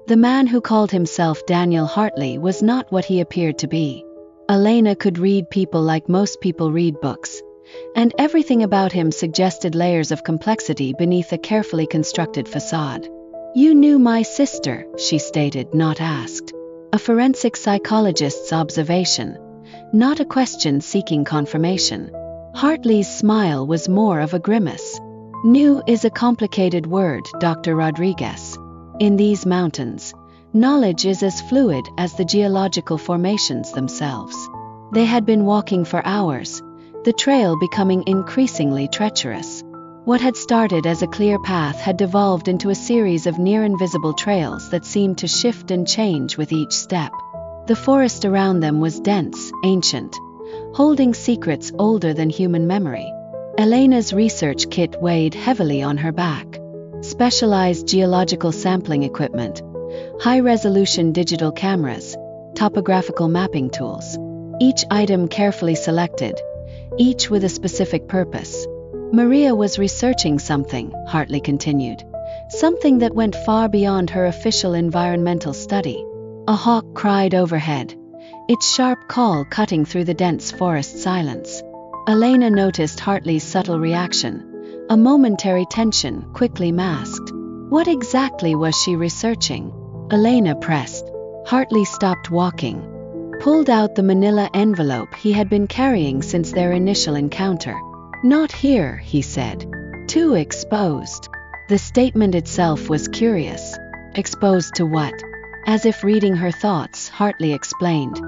The man who called himself Daniel Hartley was not what he appeared to be. Elena could read people like most people read books, and everything about him suggested layers of complexity beneath a carefully constructed facade. "You knew my sister," she stated, not asked. A forensic psychologist's observation, not a question seeking confirmation. Hartley's smile was more of a grimace. "New is a complicated word, Dr. Rodriguez. In these mountains, knowledge is as fluid as the geological formations themselves." They had been walking for hours, the trail becoming increasingly treacherous. What had started as a clear path had devolved into a series of near-invisible trails that seemed to shift and change with each step. The forest around them was dense, ancient, holding secrets older than human memory. Elena's research kit weighed heavily on her back. Specialized geological sampling equipment, high-resolution digital cameras, topographical mapping tools. Each item carefully selected, each with a specific purpose. Maria was researching something, Hartley continued, something that went far beyond her official environmental study. A hawk cried overhead, its sharp call cutting through the dense forest silence. Elena noticed Hartley's subtle reaction, a momentary tension quickly masked. What exactly was she researching? Elena pressed. Hartley stopped walking, pulled out the manila envelope he had been carrying since their initial encounter. "Not here," he said. "Too exposed." The statement itself was curious. Exposed to what? As if reading her thoughts, Hartley explained.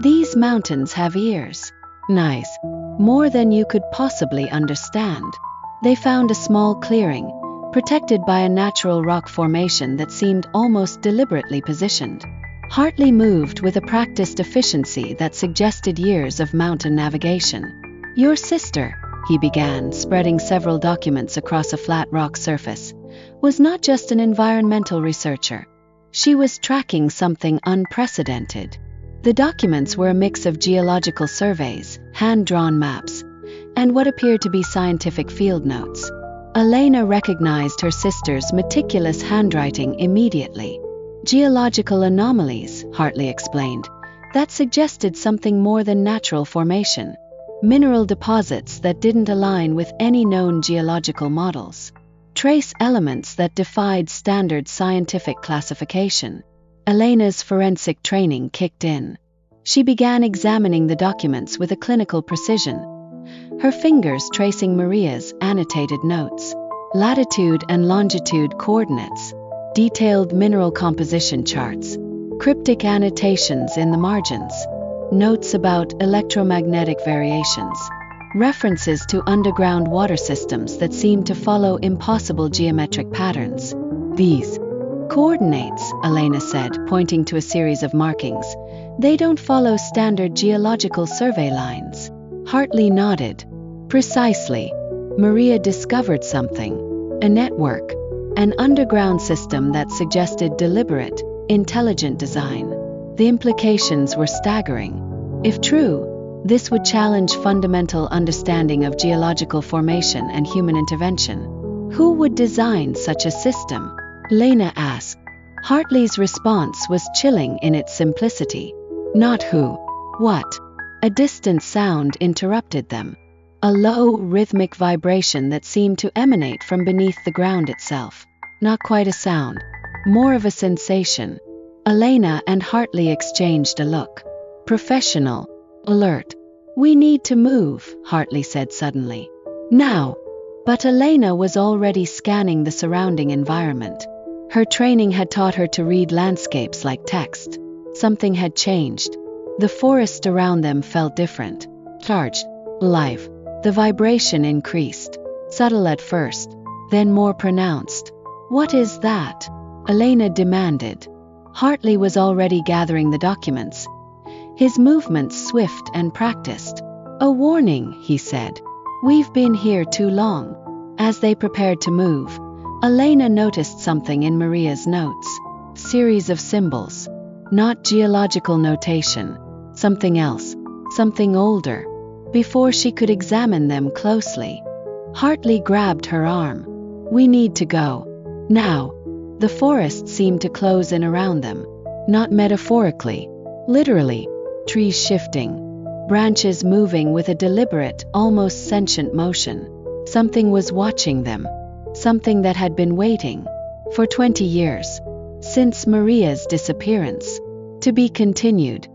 "These mountains have ears." "Nice. More than you could possibly understand." They found a small clearing, protected by a natural rock formation that seemed almost deliberately positioned. Hartley moved with a practiced efficiency that suggested years of mountain navigation. "Your sister," he began, spreading several documents across a flat rock surface, "was not just an environmental researcher. She was tracking something unprecedented." The documents were a mix of geological surveys, hand-drawn maps, and what appeared to be scientific field notes. Elena recognized her sister's meticulous handwriting immediately. "Geological anomalies," Hartley explained, "that suggested something more than natural formation. Mineral deposits that didn't align with any known geological models. Trace elements that defied standard scientific classification." Elena's forensic training kicked in. She began examining the documents with a clinical precision, her fingers tracing Maria's annotated notes. Latitude and longitude coordinates, detailed mineral composition charts, cryptic annotations in the margins, notes about electromagnetic variations, references to underground water systems that seemed to follow impossible geometric patterns. "These coordinates," Elena said, pointing to a series of markings, "they don't follow standard geological survey lines." Hartley nodded. "Precisely. Maria discovered something. A network, an underground system that suggested deliberate, intelligent design. The implications were staggering. If true, this would challenge fundamental understanding of geological formation and human intervention. Who would design such a system?" Elena asked. Hartley's response was chilling in its simplicity. "Not who. What?" A distant sound interrupted them. A low, rhythmic vibration that seemed to emanate from beneath the ground itself. Not quite a sound, more of a sensation. Elena and Hartley exchanged a look. Professional, alert. "We need to move," Hartley said suddenly. "Now." But Elena was already scanning the surrounding environment. Her training had taught her to read landscapes like text. Something had changed. The forest around them felt different. Charged. Alive. The vibration increased. Subtle at first, then more pronounced. "What is that?" Elena demanded. Hartley was already gathering the documents, his movements swift and practiced. "A warning," he said. "We've been here too long." As they prepared to move, Elena noticed something in Maria's notes. Series of symbols. Not geological notation. Something else. Something older. Before she could examine them closely, Hartley grabbed her arm. "We need to go. Now." The forest seemed to close in around them, not metaphorically, literally, trees shifting, branches moving with a deliberate, almost sentient motion. Something was watching them, something that had been waiting for 20 years, since Maria's disappearance. To be continued.